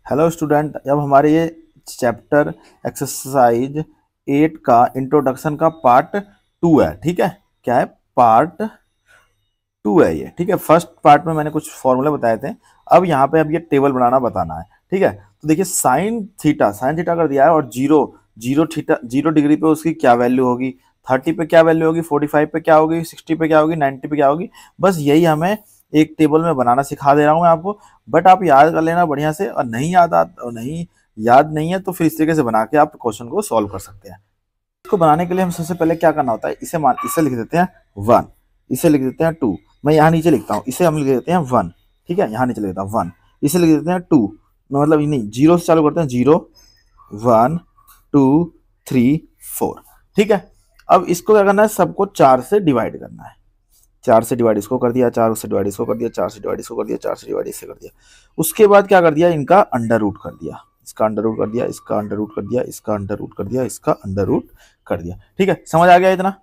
Hello student, अब हमारे ये चैप्टर एक्सरसाइज 8 का इंट्रोडक्शन का पार्ट 2 है। ठीक है, क्या है? पार्ट 2 है ये। ठीक है, फर्स्ट पार्ट में मैंने कुछ फॉर्मूले बताए थे। अब ये टेबल बनाना बताना है। ठीक है, तो देखिए साइन थीटा कर दिया है और जीरो जीरो थीटा 0 डिग्री पे उसकी क्या वैल्यू होगी, 30 पे क्या वैल्यू होगी, 45 पे क्या होगी, 60 पे क्या होगी, 90 पे क्या होगी। बस यही हमें एक टेबल में बनाना सिखा दे रहा हूँ मैं आपको। बट आप याद कर लेना बढ़िया से, और नहीं याद नहीं है तो फिर इस तरीके से बना के आप क्वेश्चन को सॉल्व कर सकते हैं। इसको बनाने के लिए हम सबसे पहले क्या करना होता है, इसे लिख देते हैं 1, इसे लिख देते हैं 2। मैं यहाँ नीचे लिखता हूँ, इसे हम लिख देते हैं 1। ठीक है, यहाँ नीचे लिख देता हूँ 1, इसे लिख देते हैं 2। मतलब नहीं, जीरो से चालू करते हैं, 0 1 2 3 4। ठीक है, अब इसको क्या करना है, सबको 4 से डिवाइड करना है। 4 से डिवाइड इसको कर दिया, 4 से डिवाइड इसको कर दिया, 4 से डिवाइड इसको कर दिया, 4 से डिवाइड इससे कर दिया। उसके बाद क्या कर दिया, इनका अंडर रूट कर दिया, इसका अंडर रूट कर दिया, इसका अंडर रूट कर दिया, इसका अंडर रूट कर दिया, इसका अंडर रूट कर दिया। ठीक है, समझ आ गया इतना?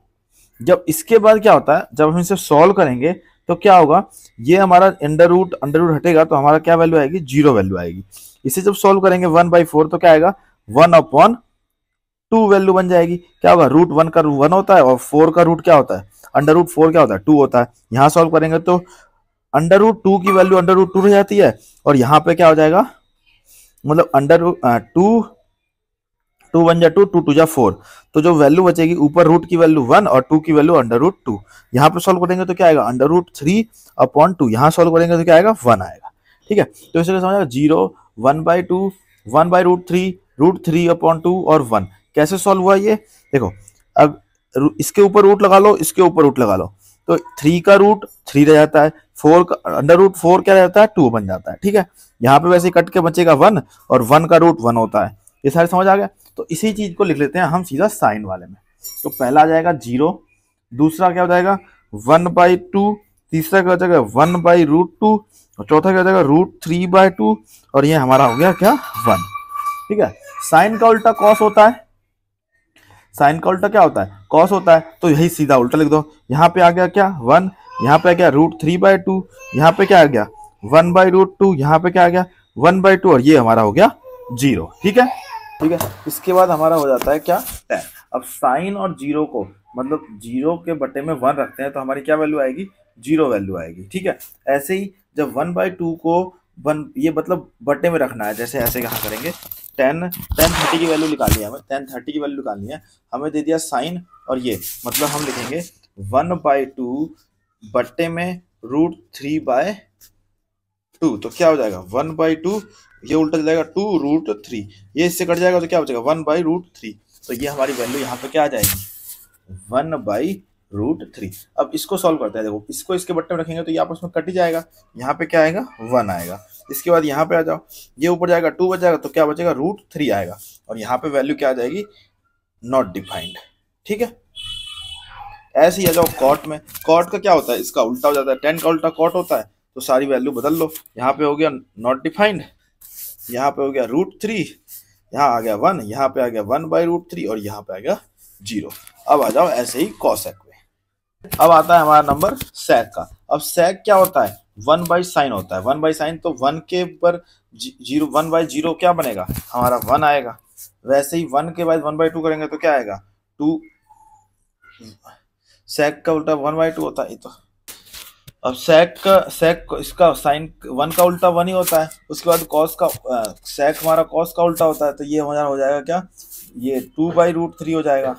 जब इसके बाद क्या होता है, जब हम इसे सॉल्व करेंगे तो क्या होगा, ये हमारा अंडर रूट हटेगा तो हमारा क्या वैल्यू आएगी, 0 वैल्यू आएगी। इसे जब सॉल्व करेंगे 1/4 तो क्या आएगा, 1/2 वैल्यू बन जाएगी। क्या होगा, रूट 1 का 1 होता है और 4 का रूट क्या होता है, अंडर रूट 4 क्या होता है, 2 होता है। यहाँ सॉल्व करेंगे तो अंडर रूट 2 की वैल्यू अंडर रूट 2 रह जाती है, और यहाँ पे क्या हो जाएगा, मतलब अंडर रूट 2, 2 1 जा 2, 2 2 जा 4। तो जो वैल्यू बचेगी, ऊपर रूट की वैल्यू 1 और 2 की वैल्यू अंडर रूट 2। यहाँ पे सॉल्व करेंगे तो क्या आएगा, अंडर रूट 3/2। यहाँ सॉल्व करेंगे तो क्या आएगा, 1 आएगा। ठीक है, तो इसे समझ 0 1/2 1/√3 √3/2 और 1। कैसे सॉल्व हुआ ये देखो। अब इसके ऊपर रूट लगा लो, इसके ऊपर रूट लगा लो, तो 3 का रूट 3 रह जाता है, 4 का अंडर रूट 4 क्या रहता है, 2 बन जाता है। ठीक है, यहाँ पे वैसे कट के बचेगा 1, और 1 का रूट 1 होता है। ये सारे समझ आ गया। तो इसी चीज को लिख लेते हैं हम सीधा साइन वाले में। तो पहला आ जाएगा 0, दूसरा क्या हो जाएगा 1/2, तीसरा क्या हो जाएगा 1/√2, और चौथा क्या हो जाएगा √3/2, और ये हमारा हो गया क्या, 1। ठीक है, साइन का उल्टा कॉस होता है, साइन का उल्टा क्या होता है, कॉस होता है। तो यही सीधा उल्टा लिख दो। यहाँ पे आ गया क्या 1, यहाँ पे आ गया √3/2, यहाँ पे क्या आ गया 1/√2, यहाँ पे क्या आ गया 1/2, और ये हमारा हो गया 0। ठीक है, ठीक है। इसके बाद हमारा हो जाता है क्या, 10। अब साइन और जीरो को, मतलब 0 के बटे में 1 रखते हैं तो हमारी क्या वैल्यू आएगी, 0 वैल्यू आएगी। ठीक है, ऐसे ही जब 1/2 को 1, ये मतलब बटे में रखना है, जैसे ऐसे कहाँ करेंगे, 10 की वैल्यू निकालनी है हमें, 10 की वैल्यू निकालनी है। हमें दे दिया साइन, और ये मतलब हम लिखेंगे 1/2 बटे में √3/2। तो क्या हो जाएगा 1/2, ये उल्टा जाएगा 2√3, ये इससे कट जाएगा तो क्या बचेगा 1/√3। तो ये हमारी वैल्यू यहाँ पे क्या आ जाएगी, 1/√3। अब इसको सॉल्व करते हैं। देखो, इसको इसके बट्टे में रखेंगे तो ये आपस में कट ही जाएगा, यहाँ पे क्या आएगा 1 आएगा। इसके बाद यहाँ पे आ जाओ, ये ऊपर जाएगा 2 बच जाएगा, तो क्या बचेगा √3 आएगा, और यहाँ पे वैल्यू क्या आ जाएगी, नॉट डिफाइंड। ठीक है, ऐसे ही आ जाओ कॉट में। कॉट का क्या होता है, इसका उल्टा हो जाता है, 10 का उल्टा कॉट होता है। तो सारी वैल्यू बदल लो, यहाँ पे हो गया नॉट डिफाइंड, यहाँ पे हो गया √3, यहाँ आ गया 1, यहाँ पे आ गया 1/√3, और यहाँ पे आ गया 0। अब आ जाओ ऐसे ही कॉसेक में। अब आता है हमारा नंबर सेक का। अब सेक क्या होता है, 1/sin होता है। 1/sin, तो 1 के ऊपर 0, 1/0 क्या बनेगा, हमारा 1 आएगा। वैसे ही 1 के बाद 1/2 करेंगे तो क्या आएगा 2। सेक का उल्टा 1/2 होता है। तो अब इसका साइन 1 का उल्टा 1 ही होता है। उसके बाद कॉस का सेक हमारा कॉस का उल्टा होता है, तो ये हमारा हो जाएगा क्या, ये 2/√3 हो जाएगा।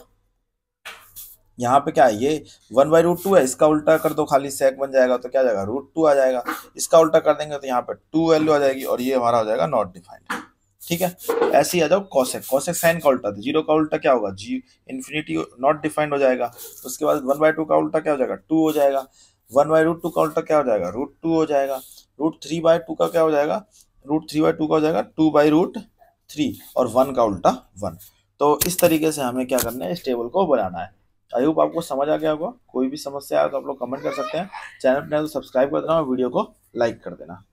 यहाँ पे क्या है, ये 1/√2 है, इसका उल्टा कर दो खाली, सेक बन जाएगा तो क्या आ जाएगा √2 आ जाएगा। इसका उल्टा कर देंगे तो यहाँ पे 2 वैल्यू आ जाएगी, और ये हमारा हो जाएगा नॉट डिफाइंड। ठीक है, ऐसे ही आ जाओ कॉसेक। कॉसेक साइन का उल्टा, 0 का उल्टा क्या होगा, जी इन्फिनिटी, नॉट डिफाइंड हो जाएगा। उसके बाद 1/2 का उल्टा क्या हो जाएगा, 2 हो जाएगा। 1/√2 का उल्टा क्या हो जाएगा, √2 हो जाएगा। √3/2 का क्या हो जाएगा, √3/2 का हो जाएगा 2/√3, और 1 का उल्टा 1। तो इस तरीके से हमें क्या करना है, इस टेबल को बनाना है। आई होप आपको समझ आ गया होगा। कोई भी समस्या आए तो आप लोग कमेंट कर सकते हैं। चैनल पर तो सब्सक्राइब कर देना और वीडियो को लाइक कर देना।